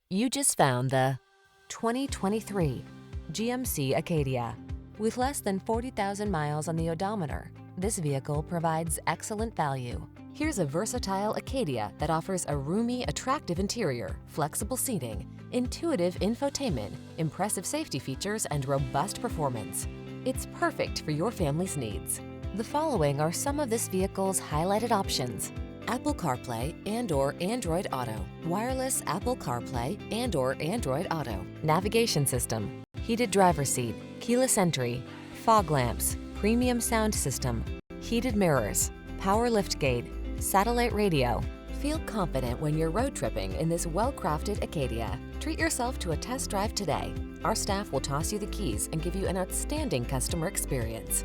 You just found the 2023 GMC Acadia. With less than 40,000 miles on the odometer, this vehicle provides excellent value. Here's a versatile Acadia that offers a roomy, attractive interior, flexible seating, intuitive infotainment, impressive safety features, and robust performance. It's perfect for your family's needs. The following are some of this vehicle's highlighted options: Apple CarPlay and/or Android Auto, wireless Apple CarPlay and/or Android Auto, navigation system, heated driver's seat, keyless entry, fog lamps, premium sound system, heated mirrors, power liftgate, satellite radio. Feel confident when you're road tripping in this well-crafted Acadia. Treat yourself to a test drive today. Our staff will toss you the keys and give you an outstanding customer experience.